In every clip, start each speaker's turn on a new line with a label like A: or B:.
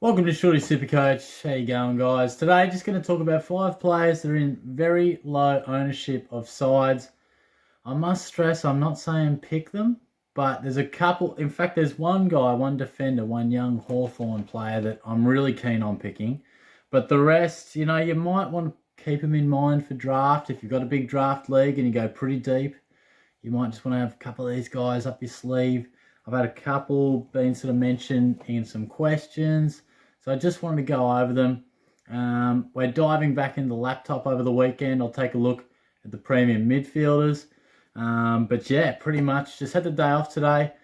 A: Welcome to Shorty SuperCoach. How you going, guys? Today, just going to talk about 5 players that are in very low ownership of sides. I must stress, I'm not saying pick them, but there's a couple. In fact, there's one guy, one defender, one young Hawthorn player that I'm really keen on picking. But the rest, you might want to keep them in mind for draft. If you've got a big draft league and you go pretty deep, you might just want to have a couple of these guys up your sleeve. I've had a couple been sort of mentioned in some questions. So I just wanted to go over them. We're diving back into the laptop over the weekend. I'll take a look at the premium midfielders. But yeah, pretty much just had the day off today.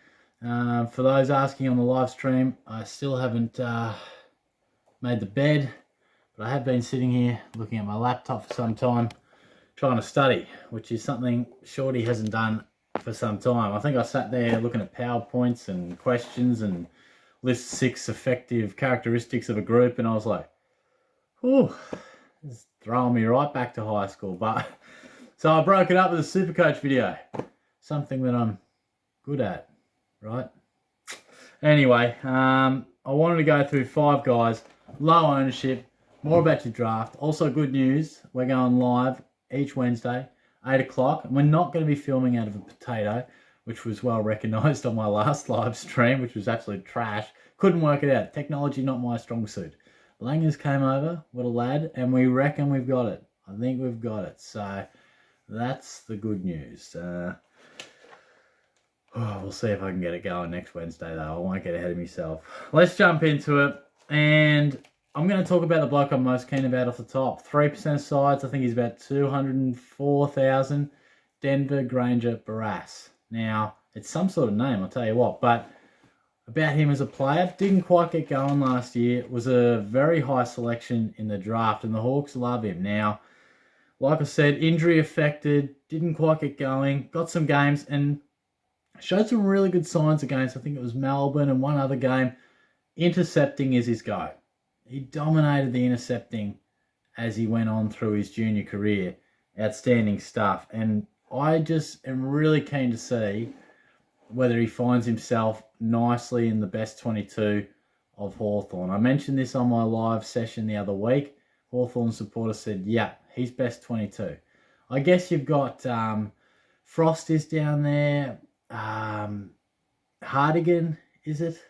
A: For those asking on the live stream, I still haven't made the bed, but I have been sitting here looking at my laptop for some time, trying to study, which is something Shorty hasn't done for some time. I think I sat there looking at PowerPoints and questions and list 6 effective characteristics of a group, and I was like, "Whew, it's throwing me right back to high school." But so I broke it up with a SuperCoach video, something that I'm good at, right? Anyway, I wanted to go through 5 guys, low ownership, more about your draft. Also, good news: we're going live each Wednesday, 8 o'clock, and we're not going to be filming out of a potato, which was well recognised on my last live stream, which was absolute trash. Couldn't work it out. Technology not my strong suit. Langers came over with a lad, and we reckon we've got it. I think we've got it. So that's the good news. We'll see if I can get it going next Wednesday, though. I won't get ahead of myself. Let's jump into it. And I'm going to talk about the bloke I'm most keen about off the top. 3% sides. I think he's about 204,000. Denver Granger Barras. Now, it's some sort of name, I'll tell you what, but about him as a player, didn't quite get going last year, was a very high selection in the draft, and the Hawks love him. Now, like I said, injury affected, didn't quite get going, got some games, and showed some really good signs against, I think it was Melbourne and one other game. Intercepting is his go. He dominated the intercepting as he went on through his junior career. Outstanding stuff, and I just am really keen to see whether he finds himself nicely in the best 22 of Hawthorn. I mentioned this on my live session the other week. Hawthorn supporters said, yeah, he's best 22. I guess you've got Frost is down there. Hardigan, is it?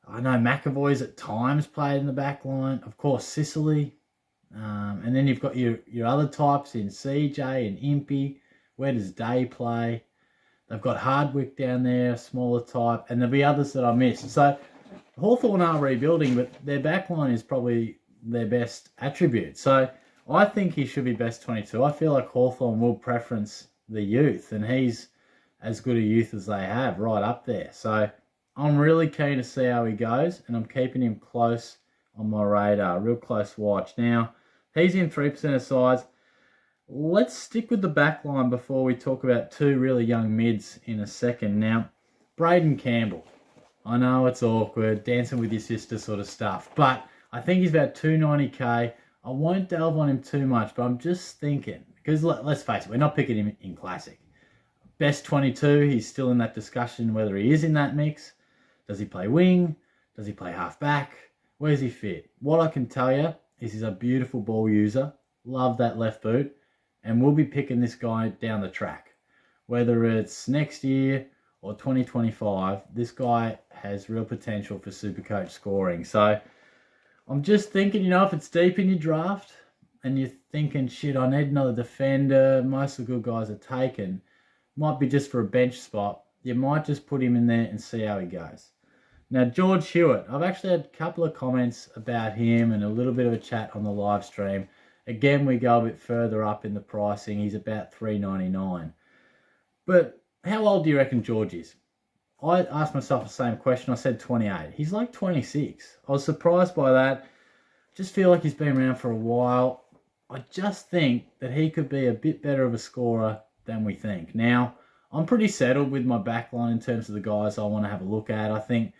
A: I know McAvoy's at times played in the back line. Of course, Sicily. And then you've got your other types in CJ and Impey. Where does Day play? They've got Hardwick down there, a smaller type, and there'll be others that I missed. So Hawthorn are rebuilding, but their back line is probably their best attribute. So I think he should be best 22. I feel like Hawthorn will preference the youth, and he's as good a youth as they have, right up there. So I'm really keen to see how he goes, and I'm keeping him close on my radar, real close watch. Now, he's in 3% of sides. Let's stick with the back line before we talk about 2 really young mids in a second. Now, Brayden Campbell. I know it's awkward, dancing with your sister sort of stuff, but I think he's about 290k. I won't delve on him too much, but I'm just thinking, because let's face it, we're not picking him in Classic. Best 22, he's still in that discussion whether he is in that mix. Does he play wing? Does he play half back? Where's he fit? What I can tell you is he's a beautiful ball user. Love that left boot. And we'll be picking this guy down the track. Whether it's next year or 2025, this guy has real potential for SuperCoach scoring. So I'm just thinking, if it's deep in your draft and you're thinking, shit, I need another defender, most of the good guys are taken, might be just for a bench spot, you might just put him in there and see how he goes. Now, George Hewitt, I've actually had a couple of comments about him and a little bit of a chat on the live stream. Again, we go a bit further up in the pricing. He's about $3.99. But how old do you reckon George is? I asked myself the same question. I said 28. He's like 26. I was surprised by that. Just feel like he's been around for a while. I just think that he could be a bit better of a scorer than we think. Now, I'm pretty settled with my backline in terms of the guys I want to have a look at. I think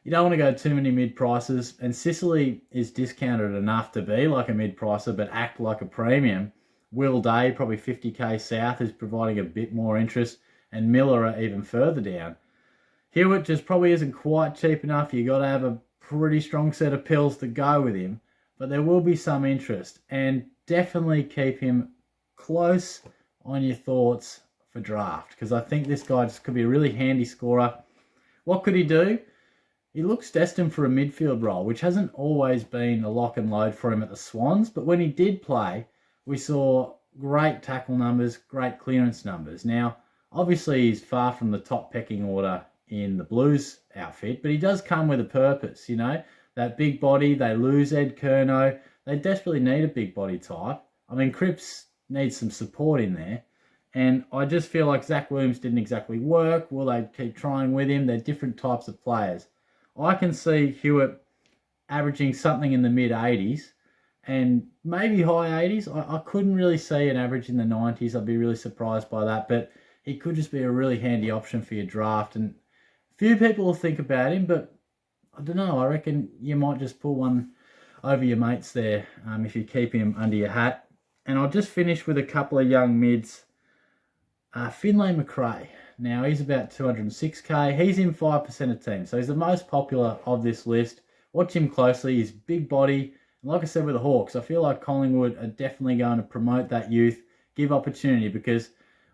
A: you don't want to go too many mid-prices, and Sicily is discounted enough to be like a mid-pricer but act like a premium. Will Day, probably 50k south, is providing a bit more interest, and Miller are even further down. Hewitt just probably isn't quite cheap enough. You got to have a pretty strong set of pills to go with him, but there will be some interest, and definitely keep him close on your thoughts for draft, because I think this guy just could be a really handy scorer. What could he do? He looks destined for a midfield role, which hasn't always been a lock and load for him at the Swans, but when he did play, we saw great tackle numbers, great clearance numbers. Now, obviously, he's far from the top pecking order in the Blues outfit, but he does come with a purpose, you know. That big body, they lose Ed Curnow. They desperately need a big body type. I mean, Cripps needs some support in there. And I just feel like Zach Williams didn't exactly work. Will they keep trying with him? They're different types of players. I can see Hewitt averaging something in the mid-80s and maybe high 80s. I couldn't really see an average in the 90s. I'd be really surprised by that. But he could just be a really handy option for your draft. And few people will think about him, but I don't know. I reckon you might just pull one over your mates there if you keep him under your hat. And I'll just finish with a couple of young mids. Finlay McRae. Now, he's about 206k. He's in 5% of teams, so he's the most popular of this list. Watch him closely. He's big body. And like I said with the Hawks, I feel like Collingwood are definitely going to promote that youth, give opportunity, because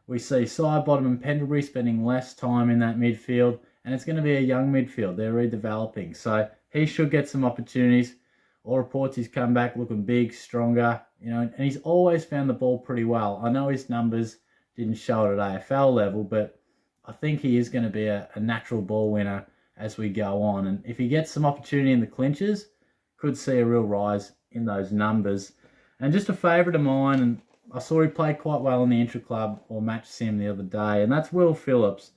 A: we see Sidebottom and Pendlebury spending less time in that midfield, and it's going to be a young midfield. They're redeveloping, so he should get some opportunities. All reports he's come back looking big, stronger, you know, and he's always found the ball pretty well. I know his numbers didn't show it at AFL level, but I think he is going to be a natural ball winner as we go on. And if he gets some opportunity in the clinches, could see a real rise in those numbers. And just a favourite of mine, and I saw he played quite well in the intra-club or match sim the other day, and that's Will Phillips.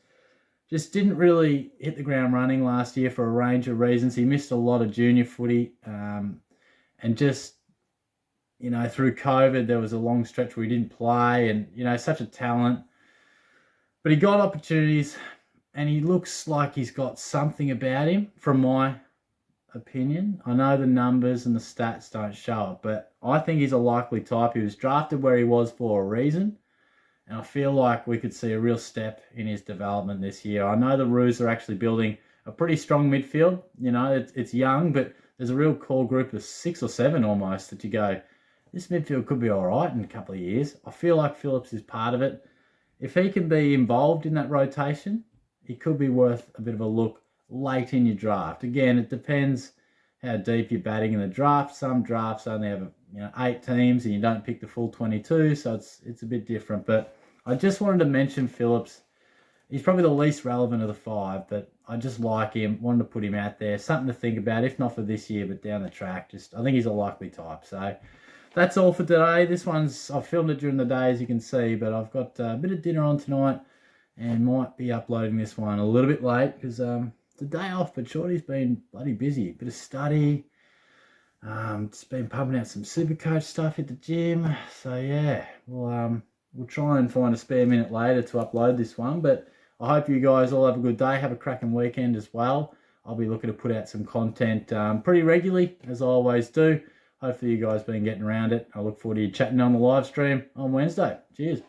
A: Just didn't really hit the ground running last year for a range of reasons. He missed a lot of junior footy, and just, you know, through COVID, there was a long stretch where he didn't play, and, you know, such a talent. But he got opportunities, and he looks like he's got something about him, from my opinion. I know the numbers and the stats don't show it, but I think he's a likely type. He was drafted where he was for a reason, and I feel like we could see a real step in his development this year. I know the Roos are actually building a pretty strong midfield. You know, it's young, but there's a real core group of 6 or 7 almost that you go, this midfield could be all right in a couple of years. I feel like Phillips is part of it. If he can be involved in that rotation, he could be worth a bit of a look late in your draft. Again, it depends how deep you're batting in the draft. Some drafts only have 8 teams and you don't pick the full 22, so it's a bit different. But I just wanted to mention Phillips. He's probably the least relevant of the 5, but I just like him. Wanted to put him out there. Something to think about, if not for this year, but down the track. I think he's a likely type. So that's all for today. This one's, I've filmed it during the day, as you can see, but I've got a bit of dinner on tonight and might be uploading this one a little bit late because it's a day off, but Shorty's been bloody busy. Bit of study, just been pumping out some SuperCoach stuff at the gym. So yeah, we'll try and find a spare minute later to upload this one, but I hope you guys all have a good day. Have a cracking weekend as well. I'll be looking to put out some content pretty regularly, as I always do. Hopefully you guys have been getting around it. I look forward to you chatting on the live stream on Wednesday. Cheers.